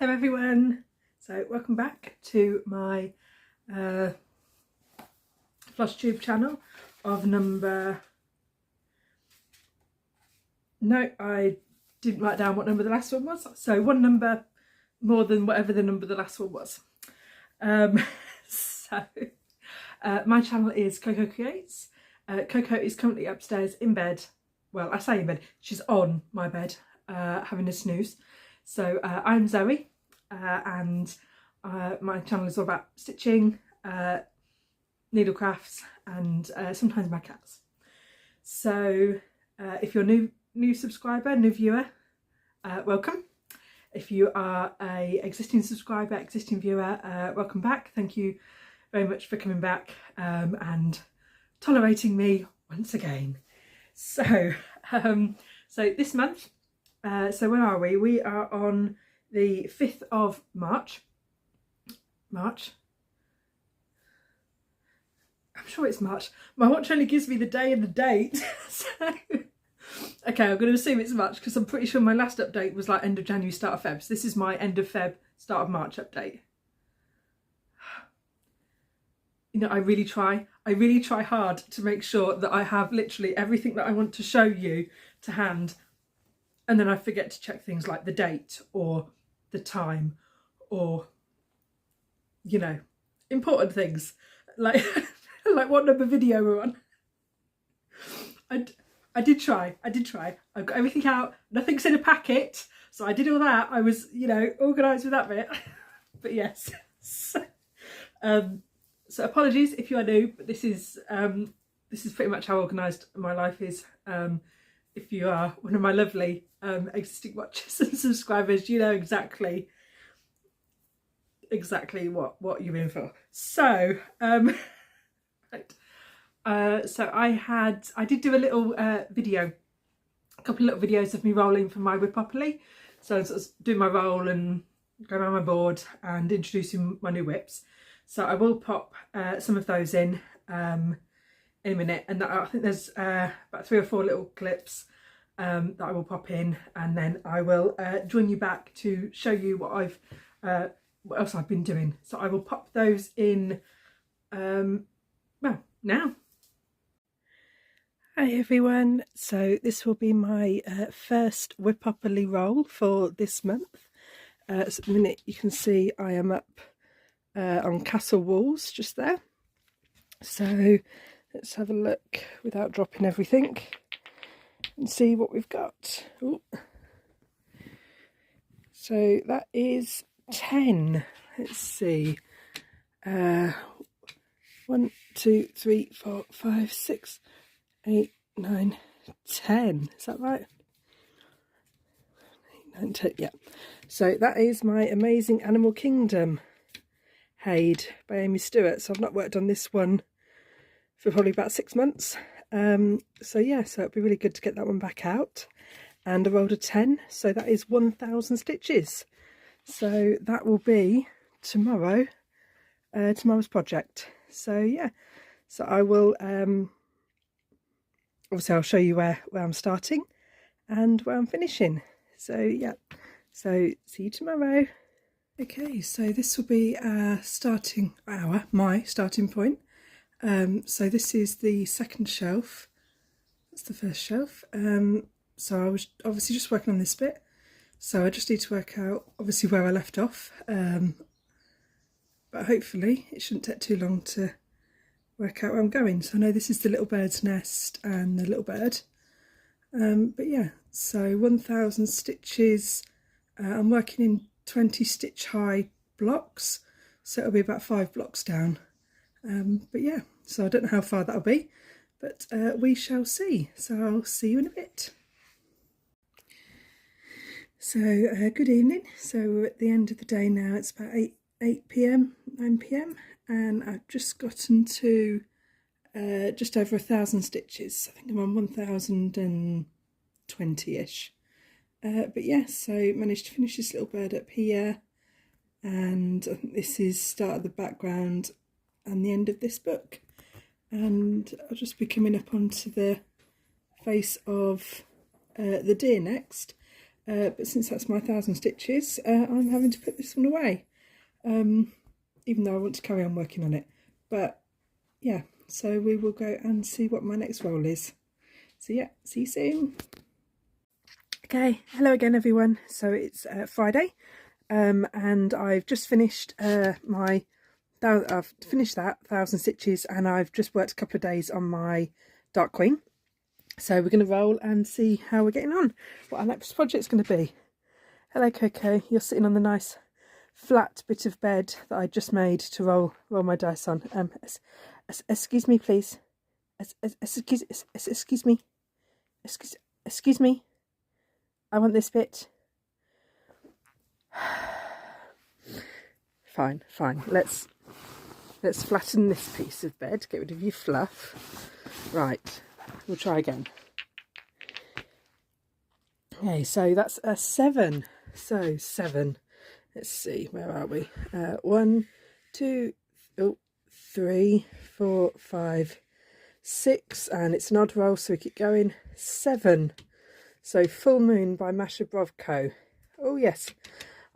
Hello everyone, so welcome back to my Flosstube channel of number, no, I didn't write down what number the last one was, so one number more than whatever the number the last one was. My channel is Coco Creates. Coco is currently upstairs in bed. Well, I say in bed, she's on my bed having a snooze. So I'm Zoe and my channel is all about stitching, needlecrafts and sometimes my cats. So if you're a new subscriber, new viewer, welcome. If you are a existing subscriber, existing viewer, welcome back. Thank you very much for coming back and tolerating me once again. So this month, so where are we? We are on the 5th of March. I'm sure it's March. My watch only gives me the day and the date. So, okay, I'm going to assume it's March because I'm pretty sure my last update was like end of January, start of Feb. So this is my end of Feb, start of March update. You know, I really try hard to make sure that I have literally everything that I want to show you to hand. And then I forget to check things like the date or the time or, you know, important things like like what number video we're on. I did try. I've got everything out. Nothing's in a packet. So I did all that. I was, you know, organised with that bit. But yes. So apologies if you are new, but this is pretty much how organised my life is. If you are one of my lovely existing watchers and subscribers, you know exactly what you're in for. So right. So I did do a little video, a couple of little videos of me rolling for my Wip-opoly. So I was doing my roll and going around my board and introducing my new whips. So I will pop some of those in a minute, and I think there's about 3 or 4 little clips that I will pop in, and then I will join you back to show you what else I've been doing. So I will pop those in well, now. Hi everyone, so this will be my first Wip-opoly roll for this month. So at the minute you can see I am up on castle walls just there. So let's have a look without dropping everything and see what we've got. Ooh. So that is 10. Let's see. 1, 2, 3, 4, 5, 6, 8, 9, 10. Is that right? 8, 9, 10. Yeah. So that is my Amazing Animal Kingdom Haid by Amy Stewart. So I've not worked on this one for probably about 6 months. So yeah, so it'd be really good to get that one back out. And I rolled a 10, so that is 1,000 stitches. So that will be tomorrow, tomorrow's project. So yeah, so I will obviously I'll show you where I'm starting and where I'm finishing. So yeah, so see you tomorrow. Okay, so this will be my starting point. So this is the second shelf. That's the first shelf. So I was obviously just working on this bit. So I just need to work out obviously where I left off. But hopefully it shouldn't take too long to work out where I'm going. So I know this is the little bird's nest and the little bird. But yeah, so 1,000 stitches. I'm working in 20 stitch high blocks, so it'll be about 5 blocks down. But yeah, so I don't know how far that'll be, but we shall see. So I'll see you in a bit. So good evening. So we're at the end of the day now. It's about 8 p.m, 9 p.m, and I've just gotten to just over 1,000 stitches. I think I'm on 1,020-ish. But yes, so managed to finish this little bird up here, and I think this is start of the background and the end of this book, and I'll just be coming up onto the face of the deer next. but since that's my 1,000 stitches, I'm having to put this one away, even though I want to carry on working on it. But yeah, so we will go and see what my next roll is. So yeah, see you soon. Okay, hello again everyone. So it's Friday, and I've just finished I've finished that 1,000 stitches, and I've just worked a couple of days on my Dark Queen. So we're going to roll and see how we're getting on, what our next project's going to be. Hello Coco, you're sitting on the nice flat bit of bed that I just made to roll my dice on. Excuse me please. Excuse me. Excuse me. I want this bit. Fine. Let's flatten this piece of bed. Get rid of your fluff. Right. We'll try again. Okay, so that's a 7. So 7. Let's see, where are we? 1, 2, 3, 4, 5, 6, and it's an odd roll, so we keep going. 7. So Full Moon by Masha Brovko. Oh yes,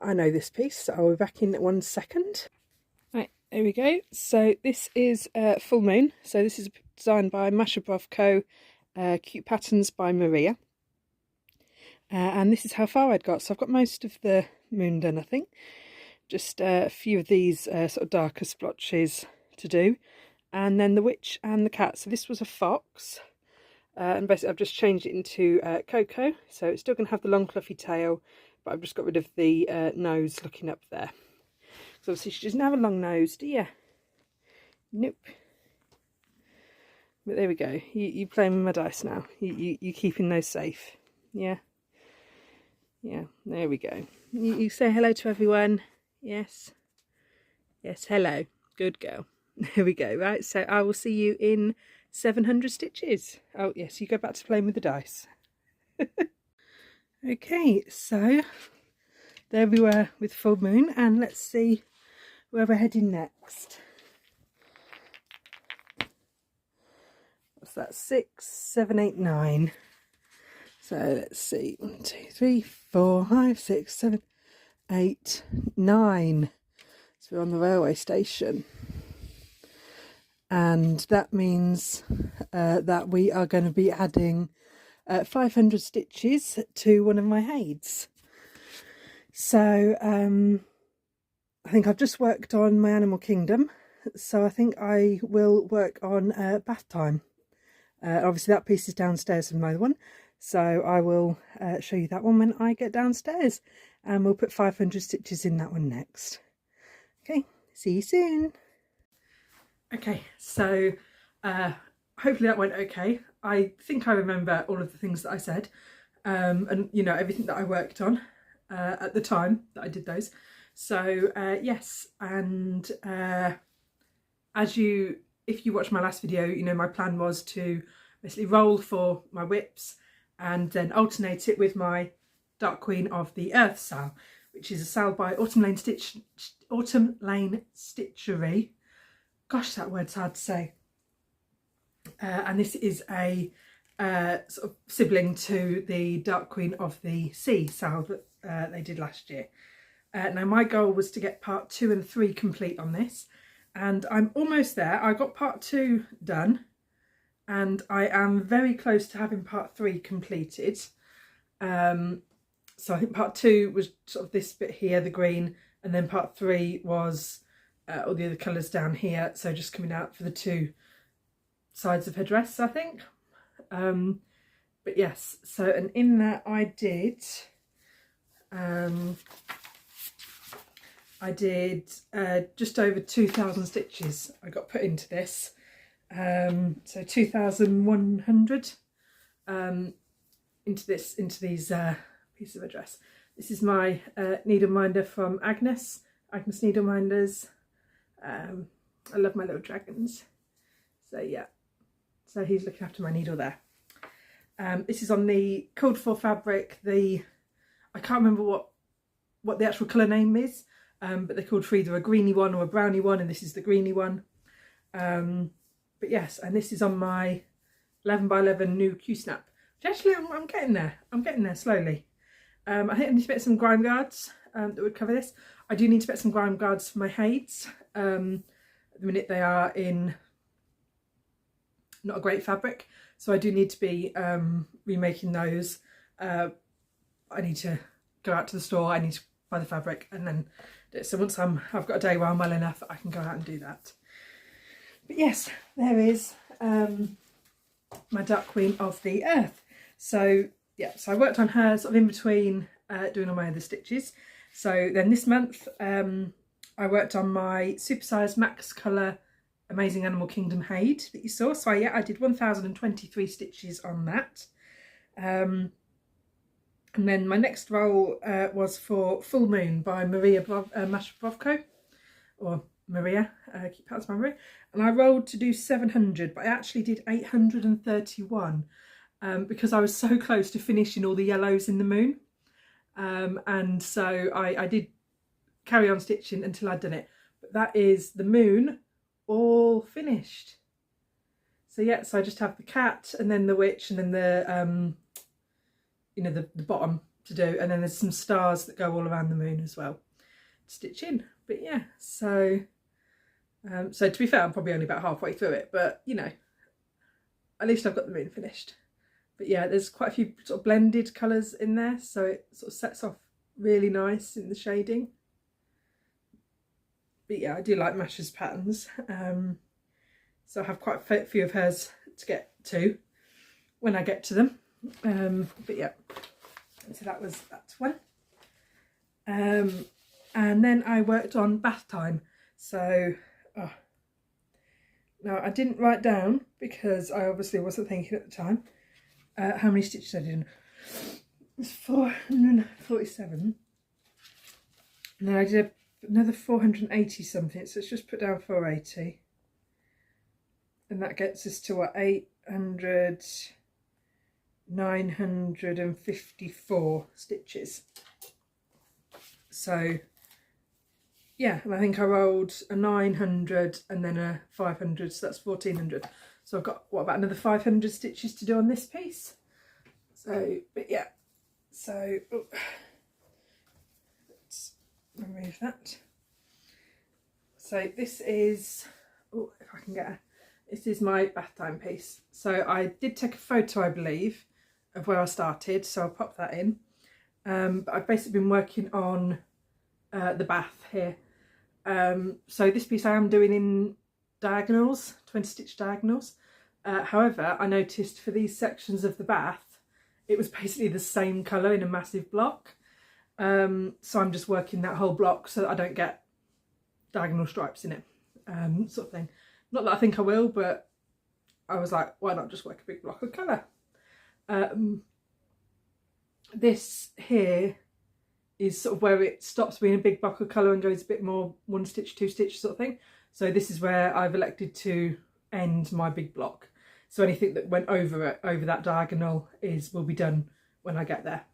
I know this piece, so I'll be back in 1 second. Right, there we go. So this is Full Moon. So this is designed by Masha Brovko, Cute Patterns by Maria. And this is how far I'd got. So I've got most of the moon done, I think. Just a few of these sort of darker splotches to do. And then the witch and the cat. So this was a fox. And basically I've just changed it into Coco. So it's still going to have the long fluffy tail, but I've just got rid of the nose looking up there. So obviously she doesn't have a long nose, do you? Nope. But there we go. You playing with my dice now. You keeping those safe. Yeah. Yeah, there we go. You say hello to everyone. Yes. Yes, hello. Good girl. There we go. Right, so I will see you in 700 stitches. Oh, yes, you go back to playing with the dice. Okay, so there we were with Full Moon, and let's see where we're heading next. What's that? 6, 7, 8, 9. So let's see, 1, 2, 3, 4, 5, 6, 7, 8, 9. So we're on the railway station. And that means that we are going to be adding 500 stitches to one of my heids. So I think I've just worked on my Animal Kingdom. So I think I will work on bath time. Obviously that piece is downstairs from my other one. So I will show you that one when I get downstairs, and we'll put 500 stitches in that one next. Okay, see you soon. Okay, so hopefully that went okay. I think I remember all of the things that I said, and you know, everything that I worked on at the time that I did those. So yes, and if you watched my last video, you know my plan was to basically roll for my whips and then alternate it with my Dark Queen of the Earth sal, which is a sal by Autumn Lane Stitchery. Gosh, that word's hard to say. And this is a sort of sibling to the Dark Queen of the Sea sal that they did last year. Now my goal was to get part 2 and 3 complete on this, and I'm almost there. I got part 2 done, and I am very close to having part 3 completed. So I think part 2 was sort of this bit here, the green, and then part 3 was all the other colours down here, so just coming out for the 2 sides of her dress, I think. But yes, so, and in that I did just over 2,000 stitches I got put into this. So 2,100 into these pieces of a dress. This is my needle minder from Agnes Needle Minders. I love my little dragons. So yeah, so he's looking after my needle there. This is on the called for fabric. I can't remember what the actual colour name is, but they're called for either a greeny one or a browny one, and this is the greeny one. But yes, and this is on my 11 by 11 new Q-snap, which actually I'm getting there. I'm getting there slowly. I think I need to get some grime guards that would cover this. I do need to get some grime guards for my heids. At the minute they are in not a great fabric, so I do need to be remaking those. I need to go out to the store, I need to buy the fabric and then do it. So once I've got a day where I'm well enough, I can go out and do that. But yes, there is my Dark Queen of the Earth. So yeah, so I worked on her sort of in between doing all my other stitches. So then this month I worked on my supersized max colour Amazing Animal Kingdom Haid that you saw. So yeah, I did 1023 stitches on that. And then my next roll was for Full Moon by Maria Mashbrovko, or Maria, keep pronouncing my Maria. And I rolled to do 700, but I actually did 831 because I was so close to finishing all the yellows in the moon. And so I did carry on stitching until I'd done it. But that is the moon all finished. So yeah, so I just have the cat and then the witch and then the you know, the bottom to do, and then there's some stars that go all around the moon as well to stitch in. But yeah, so so to be fair, I'm probably only about halfway through it, but you know, at least I've got the moon finished. But yeah, there's quite a few sort of blended colours in there, so it sort of sets off really nice in the shading. But yeah, I do like Masha's patterns, so I have quite a few of hers to get to when I get to them. But yeah, so that was that one. And then I worked on bath time. So now I didn't write down because I obviously wasn't thinking at the time how many stitches I did. It was 447, and then I did another 480 something, so let's just put down 480, and that gets us to what, 954 stitches. So yeah, and I think I rolled a 900 and then a 500, so that's 1400. So I've got, what, about another 500 stitches to do on this piece. So, but yeah, so let's remove that. So this is, oh, if I can get a, this is my bath time piece. So I did take a photo, I believe, of where I started, so I'll pop that in. But I've basically been working on the bath here. So this piece I am doing in diagonals, 20 stitch diagonals. However, I noticed for these sections of the bath, it was basically the same colour in a massive block. So I'm just working that whole block so that I don't get diagonal stripes in it, sort of thing. Not that I think I will, but I was like, why not just work a big block of colour? This here is sort of where it stops being a big block of colour and goes a bit more one stitch, two stitch sort of thing. So this is where I've elected to end my big block. So anything that went over it, over that diagonal, will be done when I get there.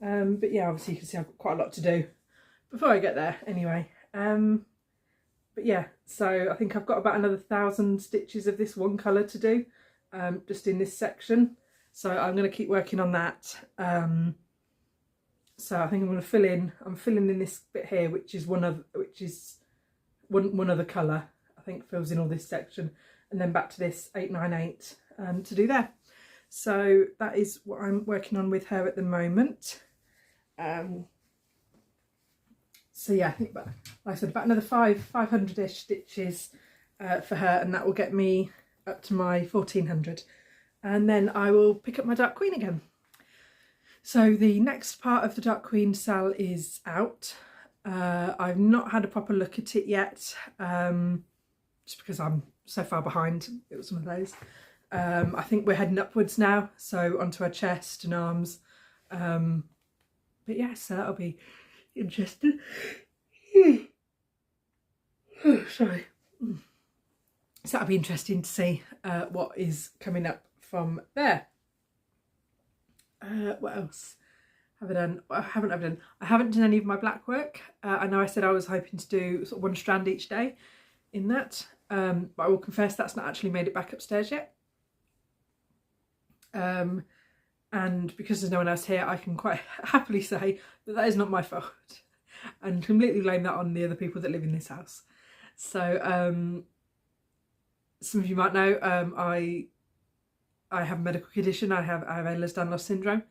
But yeah, obviously you can see I've got quite a lot to do before I get there anyway. But yeah, so I think I've got about another 1,000 stitches of this one colour to do, just in this section. So I'm going to keep working on that. So I think I'm going to fill in. I'm filling in this bit here, which is one other colour. I think fills in all this section, and then back to this 898 to do there. So that is what I'm working on with her at the moment. So yeah, I think about, like I said, about another 500-ish stitches for her, and that will get me up to my 1400. And then I will pick up my Dark Queen again. So the next part of the Dark Queen cell is out. I've not had a proper look at it yet, just because I'm so far behind. It was one of those. I think we're heading upwards now, so onto her chest and arms. But yeah, so that'll be interesting. Oh, sorry. So that'll be interesting to see what is coming up from there. What else have I done? I haven't done any of my black work. I know I said I was hoping to do sort of one strand each day in that, but I will confess that's not actually made it back upstairs yet. and because there's no one else here, I can quite happily say that that is not my fault, and completely blame that on the other people that live in this house. So some of you might know, I have a medical condition. I have Ehlers-Danlos syndrome,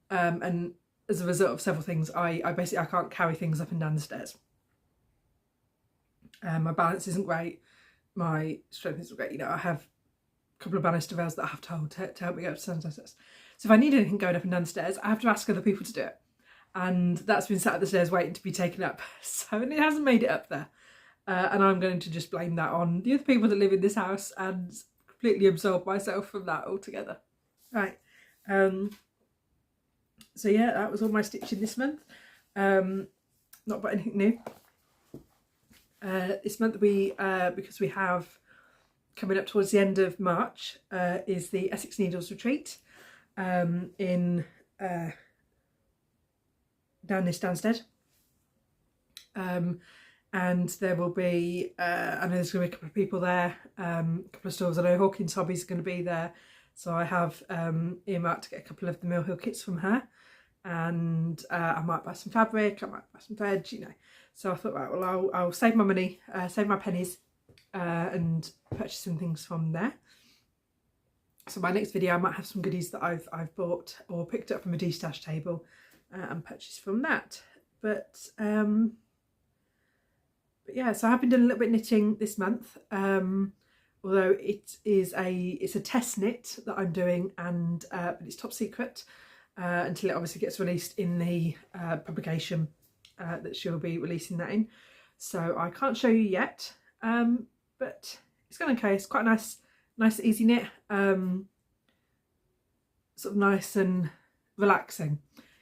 and as a result of several things, I can't carry things up and down the stairs. My balance isn't great, my strength isn't great. You know, I have a couple of banister rails that I have to hold to help me go up the stairs. So if I need anything going up and down the stairs, I have to ask other people to do it, and that's been sat at the stairs waiting to be taken up. So and it hasn't made it up there, and I'm going to just blame that on the other people that live in this house and completely absolve myself from that altogether. Right. So yeah, that was all my stitching this month. Not about anything new. This month we, because we have coming up towards the end of March, is the Essex Needles Retreat in down near Stansted. And there will be, I know there's going to be a couple of people there, a couple of stores. I know Hawkins Hobbies are going to be there. So I have earmarked to get a couple of the Mill Hill kits from her. And I might buy some fabric, I might buy some veg, you know. So I thought, right, well, I'll save my money, save my pennies, and purchase some things from there. So my next video, I might have some goodies that I've bought or picked up from a de-stash table and purchased from that. But yeah, so I have been doing a little bit of knitting this month. Although it's a test knit that I'm doing, and but it's top secret until it obviously gets released in the publication that she'll be releasing that in. So I can't show you yet, but it's going okay. It's quite a nice easy knit, sort of nice and relaxing.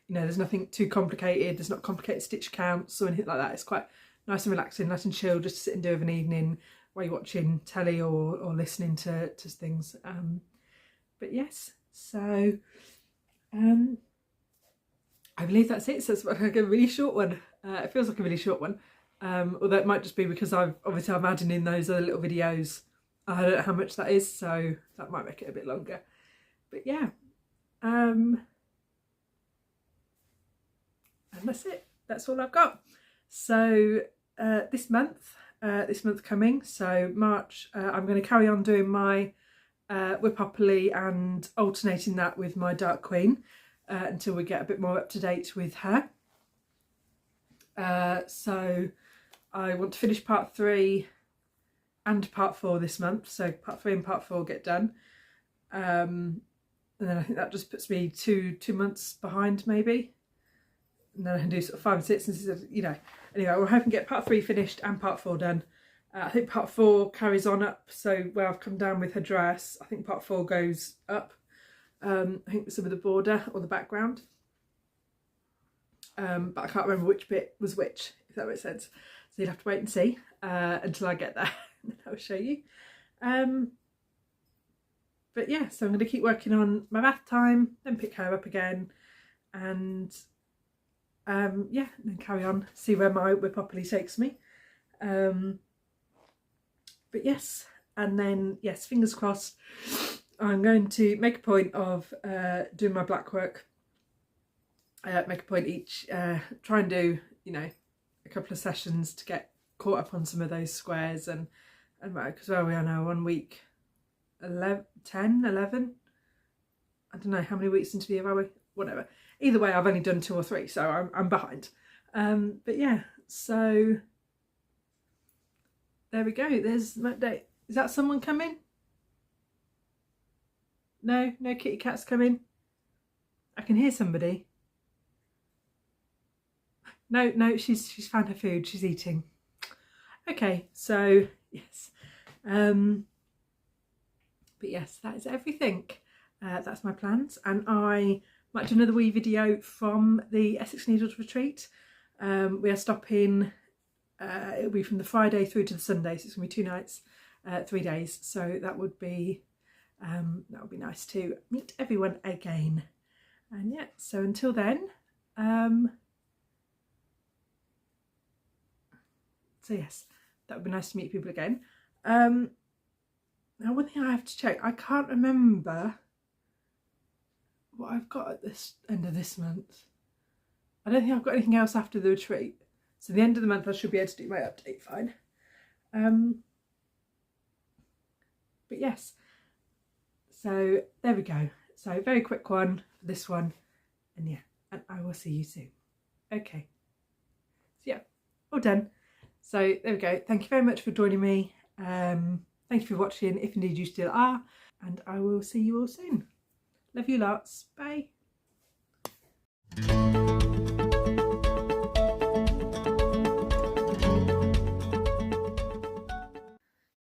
You know, there's nothing too complicated. There's not complicated stitch counts or anything like that. It's quite nice and relaxing, nice and chill, just to sit and do of an evening while you're watching telly or listening to things. But yes, so I believe that's it. So it's like a really short one. It feels like a really short one, although it might just be because I'm adding in those other little videos. I don't know how much that is, so that might make it a bit longer. But yeah, and that's it. That's all I've got. So this month coming, so March, I'm going to carry on doing my Wip-opoly and alternating that with my Dark Queen until we get a bit more up to date with her. So I want to finish part 3 and part 4 this month, so part 3 and part 4 get done, and then I think that just puts me two months behind maybe, and then I can do sort of 5 and 6, and you know. Anyway, we're hoping to get part 3 finished and part 4 done. I think part 4 carries on up, so where I've come down with her dress, I think part 4 goes up. I think some of the border or the background, but I can't remember which bit was which, if that makes sense. So you'll have to wait and see until I get there, and then I'll show you. But yeah, so I'm going to keep working on my bath time, then pick her up again, and yeah, and then carry on, see where my Wip-opoly takes me. But yes, and then yes, fingers crossed, I'm going to make a point of doing my black work. Make a point each, try and do, you know, a couple of sessions to get caught up on some of those squares, and because where we are now, 1 week 10, 11, I don't know how many weeks into the year are we, whatever. Either way, I've only done 2 or 3, so I'm behind. But yeah, so there we go. There's that date. Is that someone coming? No kitty cats coming. I can hear somebody. No, she's found her food. She's eating. Okay, so yes, but yes, that is everything. That's my plans, and I might do another wee video from the Essex Needles Retreat. We are stopping, it'll be from the Friday through to the Sunday, so it's going to be 2 nights, 3 days, so that would be nice to meet everyone again. And yeah, so until then, so yes, that would be nice to meet people again. Now one thing I have to check, I can't remember what I've got at this end of this month. I don't think I've got anything else after the retreat. So the end of the month I should be able to do my update fine. But yes, so there we go. So very quick one for this one, and yeah, and I will see you soon. Okay, so yeah, all done. So there we go. Thank you very much for joining me. Thank you for watching, if indeed you still are, and I will see you all soon. Love you lots. Bye.